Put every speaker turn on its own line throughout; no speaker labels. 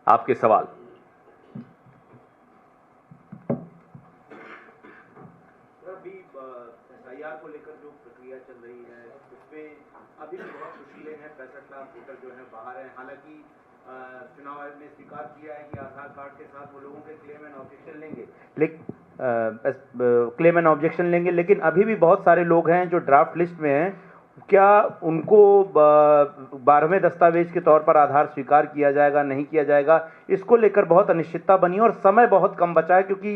आपके सवाल।
अभी एसआईआर को लेकर जो प्रक्रिया चल रही है उसमें अभी भी बहुत मुश्किलें हैं। 65 लाख वोटर जो है बाहर हैं। हालांकि चुनाव आयोग ने स्वीकार किया है कि आधार कार्ड के साथ वो लोगों के क्लेम एंड ऑब्जेक्शन लेंगे, लेकिन अभी भी बहुत सारे लोग हैं जो ड्राफ्ट लिस्ट में हैं। क्या उनको 12वें दस्तावेज के तौर पर आधार स्वीकार किया जाएगा, नहीं किया जाएगा, इसको लेकर बहुत अनिश्चितता बनी और समय बहुत कम बचा है, क्योंकि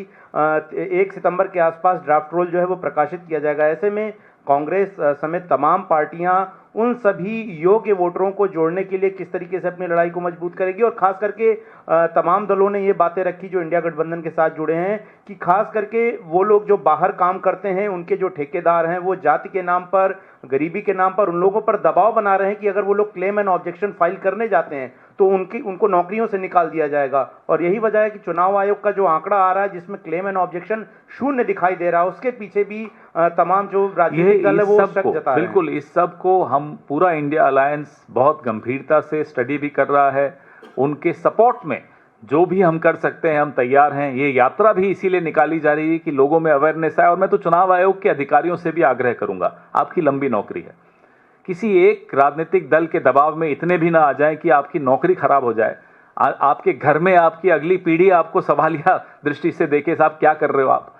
1 सितंबर के आसपास ड्राफ्ट रोल जो है वो प्रकाशित किया जाएगा। ऐसे में कांग्रेस समेत तमाम पार्टियां उन सभी योग्य वोटरों को जोड़ने के लिए किस तरीके से अपनी लड़ाई को मजबूत करेगी, और खास करके तमाम दलों ने ये बातें रखी जो इंडिया गठबंधन के साथ जुड़े हैं कि खास करके वो लोग जो बाहर काम करते हैं, उनके जो ठेकेदार हैं, वो जाति के नाम पर, गरीबी के नाम पर उन लोगों पर दबाव बना रहे हैं कि अगर वो लोग क्लेम एंड ऑब्जेक्शन फाइल करने जाते हैं तो उनको नौकरियों से निकाल दिया जाएगा। और यही वजह है कि चुनाव आयोग का जो आंकड़ा आ रहा है जिसमें क्लेम एंड ऑब्जेक्शन 0 दिखाई दे रहा है, उसके पीछे भी तमाम जो राजनीतिक दल है वो शक जता रहे हैं।
बिल्कुल, इस सब को हम पूरा इंडिया अलायंस बहुत गंभीरता से स्टडी भी कर रहा है। उनके सपोर्ट में जो भी हम कर सकते हैं हम तैयार हैं। ये यात्रा भी इसीलिए निकाली जा रही है कि लोगों में अवेयरनेस आए। और मैं तो चुनाव आयोग के अधिकारियों से भी आग्रह करूंगा, आपकी लंबी नौकरी है, किसी एक राजनीतिक दल के दबाव में इतने भी ना आ जाएं कि आपकी नौकरी खराब हो जाए। आपके घर में आपकी अगली पीढ़ी आपको सवालिया दृष्टि से देखे, साहब क्या कर रहे हो आप।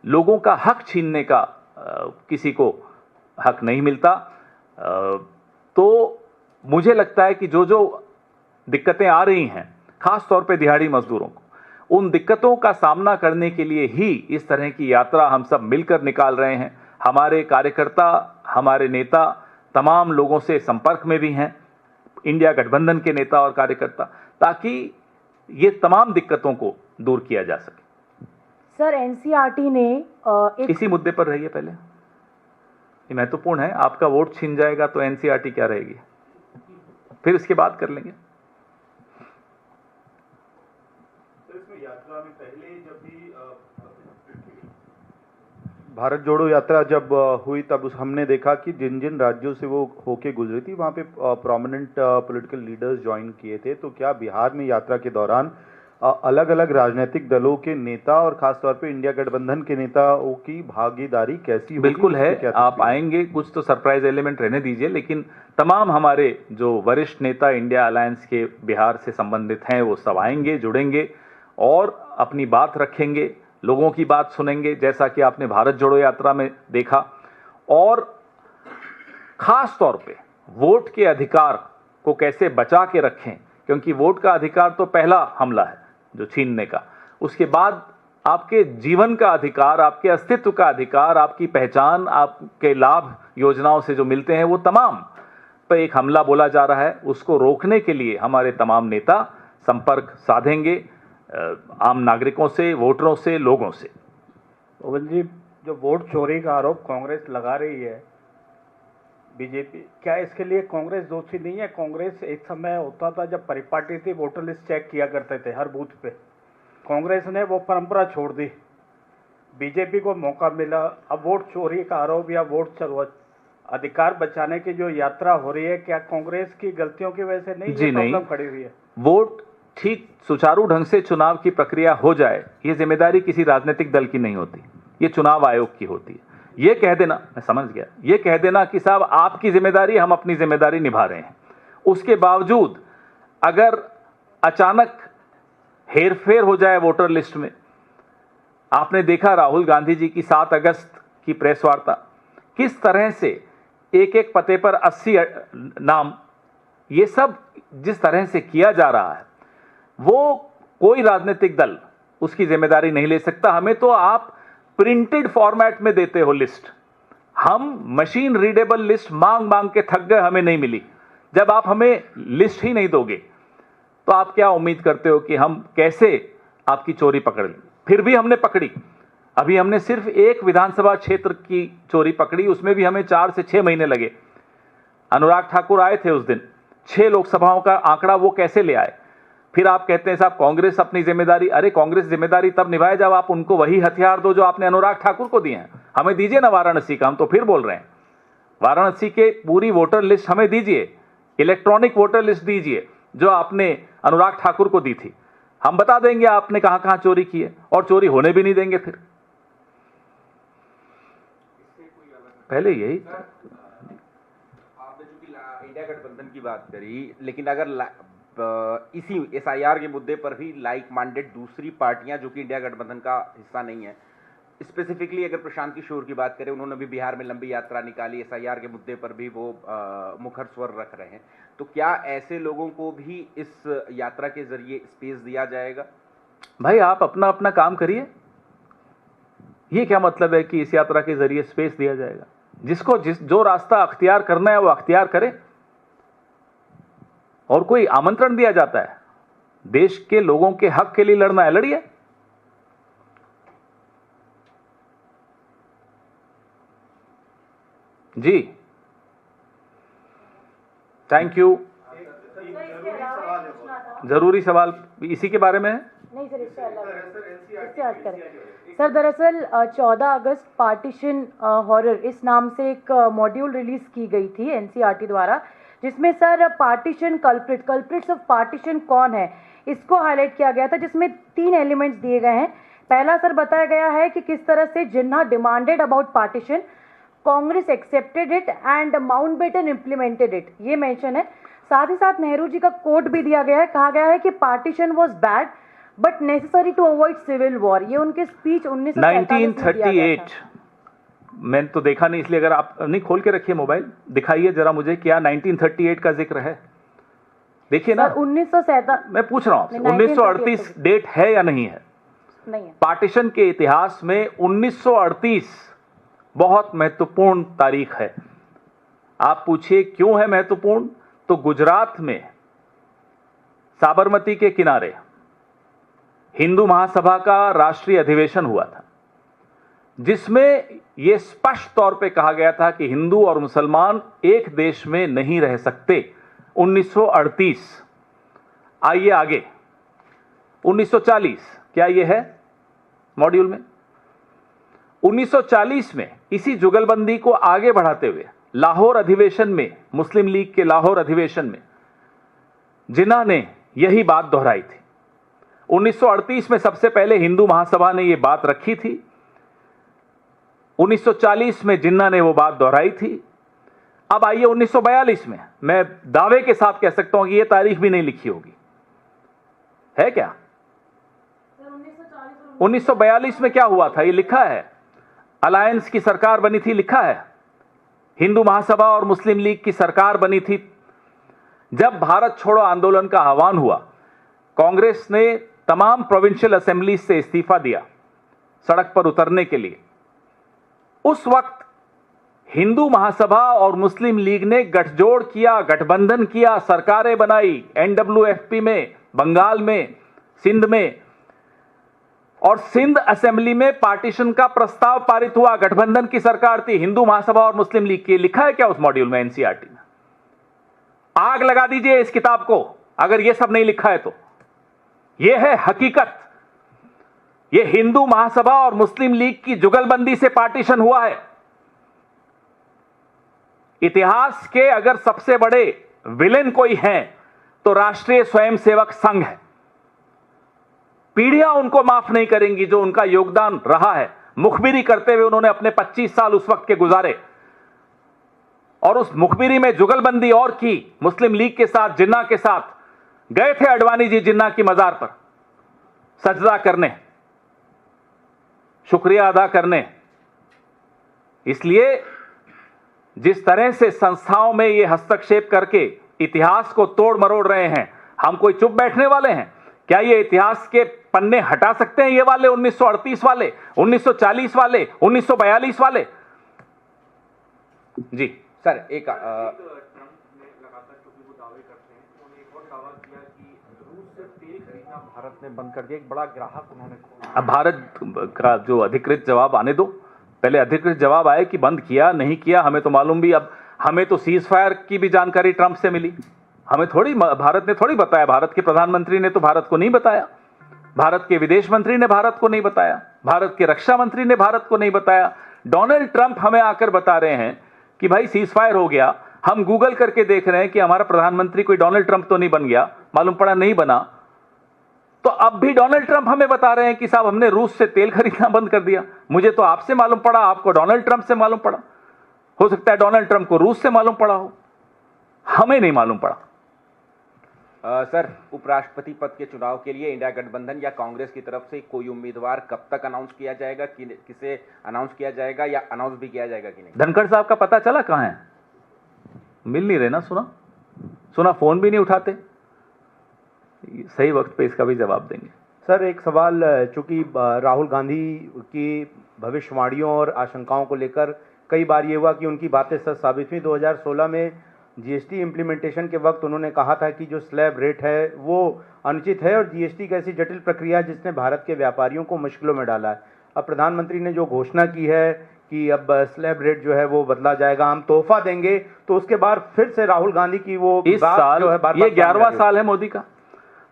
लोगों का हक छीनने का किसी को हक नहीं मिलता। तो मुझे लगता है कि जो जो दिक्कतें आ रही हैं, खास तौर पे दिहाड़ी मजदूरों को, उन दिक्कतों का सामना करने के लिए ही इस तरह की यात्रा हम सब मिलकर निकाल रहे हैं। हमारे कार्यकर्ता, हमारे नेता तमाम लोगों से संपर्क में भी हैं, इंडिया गठबंधन के नेता और कार्यकर्ता, ताकि ये तमाम दिक्कतों को दूर किया जा सके।
सर, एनसीईआरटी ने
इसी मुद्दे पर रहिए पहले, ये महत्वपूर्ण है। आपका वोट छीन जाएगा तो एनसीईआरटी क्या रहेगी, फिर इसके बाद कर लेंगे।
यात्रा में पहले जब भी भारत जोड़ो यात्रा जब हुई तब हमने देखा कि जिन जिन राज्यों से वो होके गुजरी थी वहाँ पे प्रोमिनेंट पॉलिटिकल लीडर्स ज्वाइन किए थे। तो क्या बिहार में यात्रा के दौरान अलग अलग राजनीतिक दलों के नेता और खासतौर पे इंडिया गठबंधन के नेताओं की भागीदारी कैसी होगी?
बिल्कुल है, आप आएंगे, कुछ तो सरप्राइज एलिमेंट रहने दीजिए, लेकिन तमाम हमारे जो वरिष्ठ नेता इंडिया अलायंस के बिहार से संबंधित हैं वो सब आएंगे, जुड़ेंगे और अपनी बात रखेंगे, लोगों की बात सुनेंगे, जैसा कि आपने भारत जोड़ो यात्रा में देखा। और खास तौर पे वोट के अधिकार को कैसे बचा के रखें, क्योंकि वोट का अधिकार तो पहला हमला है जो छीनने का, उसके बाद आपके जीवन का अधिकार, आपके अस्तित्व का अधिकार, आपकी पहचान, आपके लाभ योजनाओं से जो मिलते हैं, वो तमाम पर एक हमला बोला जा रहा है। उसको रोकने के लिए हमारे तमाम नेता संपर्क साधेंगे आम नागरिकों से, वोटरों से, लोगों से।
पवन जी, जो वोट चोरी का आरोप कांग्रेस लगा रही है बीजेपी, क्या इसके लिए कांग्रेस दोषी नहीं है? कांग्रेस एक समय होता था जब परिपाटी थी, वोटर लिस्ट चेक किया करते थे हर बूथ पे। कांग्रेस ने वो परंपरा छोड़ दी, बीजेपी को मौका मिला। अब वोट चोरी का आरोप या वोट अधिकार बचाने की जो यात्रा हो रही है, क्या कांग्रेस की गलतियों की वजह से नहीं ये प्रॉब्लम खड़ी हुई है?
वोट ठीक सुचारू ढंग से चुनाव की प्रक्रिया हो जाए, ये जिम्मेदारी किसी राजनीतिक दल की नहीं होती, ये चुनाव आयोग की होती है। ये कह देना, मैं समझ गया, ये कह देना कि साहब आपकी जिम्मेदारी, हम अपनी जिम्मेदारी निभा रहे हैं, उसके बावजूद अगर अचानक हेरफेर हो जाए वोटर लिस्ट में। आपने देखा राहुल गांधी जी की 7 अगस्त की प्रेस वार्ता, किस तरह से एक एक पते पर 80 नाम, ये सब जिस तरह से किया जा रहा है, वो कोई राजनीतिक दल उसकी जिम्मेदारी नहीं ले सकता। हमें तो आप प्रिंटेड फॉर्मेट में देते हो लिस्ट, हम मशीन रीडेबल लिस्ट मांग मांग के थक गए, हमें नहीं मिली। जब आप हमें लिस्ट ही नहीं दोगे तो आप क्या उम्मीद करते हो कि हम कैसे आपकी चोरी पकड़ लें? फिर भी हमने पकड़ी। अभी हमने सिर्फ एक विधानसभा क्षेत्र की चोरी पकड़ी, उसमें भी हमें 4 से 6 महीने लगे। अनुराग ठाकुर आए थे उस दिन, 6 लोकसभाओं का आंकड़ा वो कैसे ले आए? फिर आप कहते हैं साहब कांग्रेस अपनी जिम्मेदारी, अरे कांग्रेस जिम्मेदारी तब निभाए जब आप उनको वही हथियार दो जो आपने अनुराग ठाकुर को दिए हैं। हमें दीजिए ना वाराणसी का, हम तो फिर बोल रहे हैं वाराणसी के पूरी वोटर लिस्ट हमें दीजिए, इलेक्ट्रॉनिक वोटर लिस्ट दीजिए, जो आपने अनुराग ठाकुर को दी थी। हम बता देंगे आपने कहां कहां चोरी की है, और चोरी होने भी नहीं देंगे। फिर पहले यही
आपने चूंकि इंडिया गठबंधन की बात करी, लेकिन अगर इसी SIR के मुद्दे पर भी लाइक माइंडेड दूसरी पार्टियां जो कि इंडिया गठबंधन का हिस्सा नहीं है, स्पेसिफिकली अगर प्रशांत किशोर की बात करें, उन्होंने भी बिहार में लंबी यात्रा निकाली, SIR के मुद्दे पर भी वो मुखर स्वर रख रहे हैं, तो क्या ऐसे लोगों को भी इस यात्रा के जरिए स्पेस दिया जाएगा?
भाई आप अपना अपना काम करिए। ये क्या मतलब है कि इस यात्रा के जरिए स्पेस दिया जाएगा? जिसको जो रास्ता अख्तियार करना है वो अख्तियार करे। और कोई आमंत्रण दिया जाता है? देश के लोगों के हक के लिए लड़ना है, लड़िए। जी थैंक यू। जरूरी सवाल इसी के बारे में है?
नहीं सर, इससे हट करें। सर दरअसल 14 अगस्त पार्टीशन हॉरर इस नाम से एक मॉड्यूल रिलीज की गई थी NCERT द्वारा, जिसमें sir partition culprits of partition कौन है इसको हाईलाइट किया गया था, जिसमें 3 एलिमेंट्स दिए गए हैं। पहला सर बताया गया है कि किस तरह से Jinnah demanded about partition, Congress accepted it and Mountbatten implemented it, ये मेंशन है। साथ ही साथ नेहरू जी का कोट भी दिया गया है, कहा गया है कि partition was bad but necessary to avoid civil war. ये उनके स्पीच
1938 मैंने तो देखा नहीं, इसलिए अगर आप नहीं खोल के रखिए मोबाइल, दिखाइए जरा मुझे क्या 1938 का जिक्र है। देखिए ना,
1937
मैं पूछ रहा हूं आपसे, 1938 डेट है या नहीं है?
नहीं है।
पार्टीशन के इतिहास में 1938 बहुत महत्वपूर्ण तारीख है। आप पूछिए क्यों है महत्वपूर्ण? तो गुजरात में साबरमती के किनारे हिंदू महासभा का राष्ट्रीय अधिवेशन हुआ था, जिसमें यह स्पष्ट तौर पे कहा गया था कि हिंदू और मुसलमान एक देश में नहीं रह सकते। 1938। आइए आगे, 1940 क्या यह है मॉड्यूल में? 1940 में इसी जुगलबंदी को आगे बढ़ाते हुए लाहौर अधिवेशन में, मुस्लिम लीग के लाहौर अधिवेशन में जिन्ना ने यही बात दोहराई थी। 1938 में सबसे पहले हिंदू महासभा ने यह बात रखी थी, 1940 में जिन्ना ने वो बात दोहराई थी। अब आइए 1942 में, मैं दावे के साथ कह सकता हूं कि यह तारीख भी नहीं लिखी होगी, है क्या? 1942 में क्या हुआ था ये लिखा है, अलायंस की सरकार बनी थी, लिखा है। हिंदू महासभा और मुस्लिम लीग की सरकार बनी थी। जब भारत छोड़ो आंदोलन का आह्वान हुआ, कांग्रेस ने तमाम प्रोविंशियल असेंबलीज से इस्तीफा दिया सड़क पर उतरने के लिए। उस वक्त हिंदू महासभा और मुस्लिम लीग ने गठजोड़ किया, गठबंधन किया, सरकारें बनाई, NWFP में, बंगाल में, सिंध में, और सिंध असेंबली में पार्टीशन का प्रस्ताव पारित हुआ। गठबंधन की सरकार थी, हिंदू महासभा और मुस्लिम लीग की। लिखा है क्या उस मॉड्यूल में NCERT में? आग लगा दीजिए इस किताब को अगर यह सब नहीं लिखा है तो। यह है हकीकत। यह हिंदू महासभा और मुस्लिम लीग की जुगलबंदी से पार्टीशन हुआ है। इतिहास के अगर सबसे बड़े विलेन कोई हैं तो राष्ट्रीय स्वयंसेवक संघ है। पीढ़ियां उनको माफ नहीं करेंगी जो उनका योगदान रहा है। मुखबिरी करते हुए उन्होंने अपने 25 साल उस वक्त के गुजारे, और उस मुखबिरी में जुगलबंदी और की मुस्लिम लीग के साथ, जिन्ना के साथ। गए थे अडवाणी जी जिन्ना की मजार पर सजदा करने, शुक्रिया अदा करने। इसलिए जिस तरह से संस्थाओं में ये हस्तक्षेप करके इतिहास को तोड़ मरोड़ रहे हैं, हम कोई चुप बैठने वाले हैं? क्या ये इतिहास के पन्ने हटा सकते हैं ये वाले 1938 वाले, 1940 वाले, 1942 वाले? जी
सर, एक
भारत ने बंद कर दिया, एक बड़ा ग्राहक उन्होंने खोला।
अब भारत का जो अधिकृत जवाब आने दो, पहले अधिकृत जवाब आए कि बंद किया नहीं किया हमें तो मालूम भी। अब हमें तो सीज फायर की भी जानकारी ट्रंप से मिली, हमें थोड़ी, भारत ने थोड़ी बताया। भारत के प्रधानमंत्री ने तो भारत को नहीं बताया, भारत के विदेश मंत्री ने भारत को नहीं बताया, भारत के रक्षा मंत्री ने भारत को नहीं बताया। डोनाल्ड ट्रंप हमें आकर बता रहे हैं कि भाई सीज फायर हो गया। हम गूगल करके देख रहे हैं कि हमारा प्रधानमंत्री कोई डोनाल्ड ट्रंप तो नहीं बन गया। मालूम पड़ा नहीं बना, तो अब भी डोनाल्ड ट्रंप हमें बता रहे हैं कि साहब हमने रूस से तेल खरीदना बंद कर दिया। मुझे तो आपसे मालूम पड़ा, आपको डोनाल्ड ट्रंप से मालूम पड़ा, हो सकता है डोनाल्ड ट्रंप को रूस से मालूम पड़ा हो, हमें नहीं मालूम पड़ा।
सर, उपराष्ट्रपति पद के चुनाव के लिए इंडिया गठबंधन या कांग्रेस की तरफ से कोई उम्मीदवार कब तक अनाउंस किया जाएगा, किसे अनाउंस किया जाएगा या अनाउंस भी किया जाएगा कि नहीं?
धनखड़ साहब का पता चला कहां है? मिल नहीं रहे ना, सुना फोन भी नहीं उठाते। सही वक्त पे इसका भी जवाब देंगे।
सर, एक सवाल, चूंकि राहुल गांधी की भविष्यवाणियों और आशंकाओं को लेकर कई बार ये हुआ कि उनकी बातें सच साबित हुई। 2016 में जीएसटी इम्प्लीमेंटेशन के वक्त उन्होंने कहा था कि जो स्लैब रेट है वो अनुचित है और जीएसटी एक ऐसी जटिल प्रक्रिया है जिसने भारत के व्यापारियों को मुश्किलों में डाला है। अब प्रधानमंत्री ने जो घोषणा की है कि अब स्लैब रेट जो है वो बदला जाएगा, हम तोहफा देंगे, तो उसके बाद फिर से राहुल गांधी की वो
इस साल
जो है बार
ये 11वां साल है मोदी का।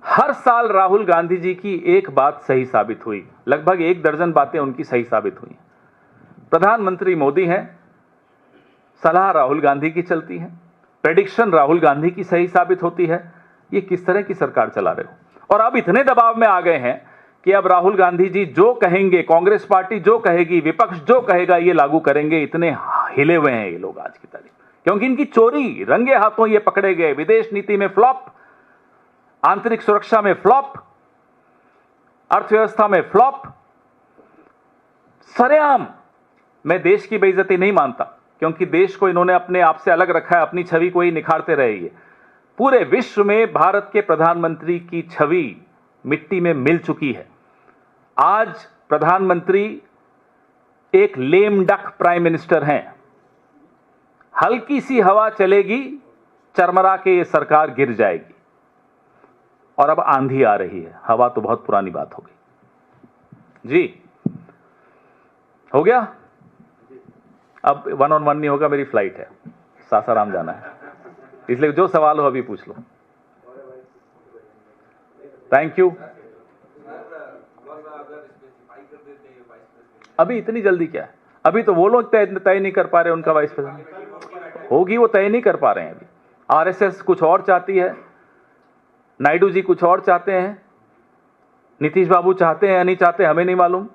हर साल राहुल गांधी जी की एक बात सही साबित हुई, लगभग 1 दर्जन बातें उनकी सही साबित हुई। प्रधानमंत्री मोदी हैं, सलाह राहुल गांधी की चलती है, प्रेडिक्शन राहुल गांधी की सही साबित होती है। ये किस तरह की सरकार चला रहे हो? और अब इतने दबाव में आ गए हैं कि अब राहुल गांधी जी जो कहेंगे, कांग्रेस पार्टी जो कहेगी, विपक्ष जो कहेगा, ये लागू करेंगे। इतने हिले हुए हैं ये लोग आज की तारीख, क्योंकि इनकी चोरी रंगे हाथों ये पकड़े गए। विदेश नीति में फ्लॉप, आंतरिक सुरक्षा में फ्लॉप, अर्थव्यवस्था में फ्लॉप, सरेआम। मैं देश की बेइज्जती नहीं मानता, क्योंकि देश को इन्होंने अपने आप से अलग रखा है, अपनी छवि को ही निखारते रहे। ये पूरे विश्व में भारत के प्रधानमंत्री की छवि मिट्टी में मिल चुकी है। आज प्रधानमंत्री एक लेम डक प्राइम मिनिस्टर हैं। हल्की सी हवा चलेगी, चरमरा के ये सरकार गिर जाएगी। और अब आंधी आ रही है, हवा तो बहुत पुरानी बात हो गई जी। हो गया, अब 1-on-1 नहीं होगा, मेरी फ्लाइट है, सासाराम जाना है, इसलिए जो सवाल हो अभी पूछ लो। Thank you. अभी इतनी जल्दी क्या है? अभी तो वो लोग तय नहीं कर पा रहे उनका वाइस प्रेसिडेंट होगी, वो तय नहीं कर पा रहे हैं अभी। आरएसएस कुछ और चाहती है, नायडू जी कुछ और चाहते हैं, नीतीश बाबू चाहते हैं या नहीं चाहते हमें नहीं मालूम।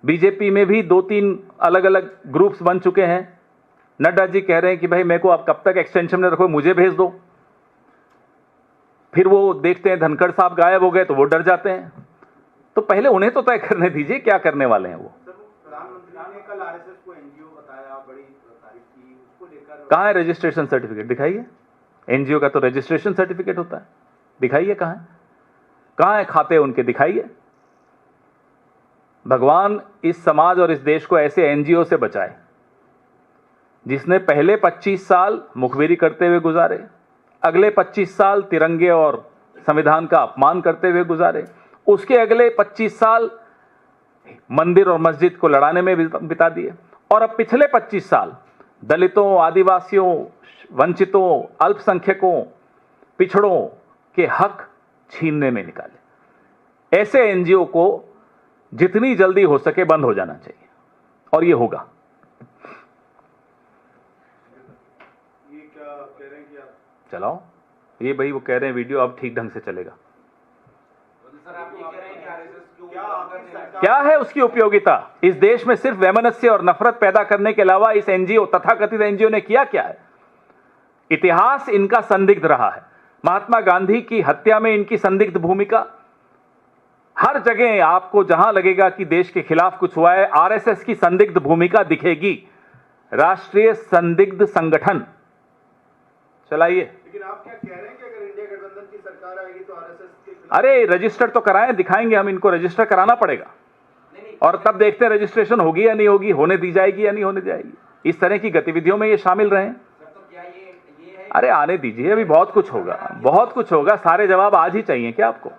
बीजेपी में भी 2-3 अलग अलग ग्रुप्स बन चुके हैं। नड्डा जी कह रहे हैं कि भाई मेरे को आप कब तक एक्सटेंशन में रखो, मुझे भेज दो। फिर वो देखते हैं धनखड़ साहब गायब हो गए तो वो डर जाते हैं। तो पहले उन्हें तो तय करने दीजिए क्या करने वाले हैं वो।
प्रधानमंत्री ने कल आरएसएस को एनजीओ बताया, बड़ी तारीफ की, उसको लेकर
कहाँ है रजिस्ट्रेशन सर्टिफिकेट? दिखाइए। एनजीओ का तो रजिस्ट्रेशन सर्टिफिकेट होता है, दिखाइए कहाँ है, कहाँ है खाते उनके, दिखाइए। भगवान इस समाज और इस देश को ऐसे एनजीओ से बचाए जिसने पहले 25 साल मुखबिरी करते हुए गुजारे, अगले 25 साल तिरंगे और संविधान का अपमान करते हुए गुजारे, उसके अगले 25 साल मंदिर और मस्जिद को लड़ाने में बिता दिए, और अब पिछले 25 साल दलितों, आदिवासियों, वंचितों, अल्पसंख्यकों, पिछड़ों के हक छीनने में निकाले। ऐसे एनजीओ को जितनी जल्दी हो सके बंद हो जाना चाहिए, और ये होगा।
ये क्या कह रहे हैं कि आप
चलाओ ये भाई, वो कह रहे हैं वीडियो अब ठीक ढंग से चलेगा। क्या है उसकी उपयोगिता? इस देश में सिर्फ वैमनस्य और नफरत पैदा करने के अलावा इस एनजीओ, तथाकथित एनजीओ ने किया क्या है? इतिहास इनका संदिग्ध रहा है। महात्मा गांधी की हत्या में इनकी संदिग्ध भूमिका, हर जगह आपको जहां लगेगा कि देश के खिलाफ कुछ हुआ है, आरएसएस की संदिग्ध भूमिका दिखेगी। राष्ट्रीय संदिग्ध संगठन चलाइए।
लेकिन आप क्या कह रहे हैं कि अगर इंडिया गठबंधन की सरकार आएगी तो आरएसएस के खिलाफ?
अरे रजिस्टर तो कराएं, दिखाएंगे हम, इनको रजिस्टर कराना पड़ेगा, और तब देखते हैं रजिस्ट्रेशन होगी या नहीं होगी, होने दी जाएगी या नहीं होने दी जाएगी। इस तरह की गतिविधियों में ये शामिल रहे। अरे आने दीजिए, अभी बहुत कुछ होगा, बहुत कुछ होगा। सारे जवाब आज ही चाहिए क्या आपको?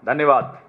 धन्यवाद।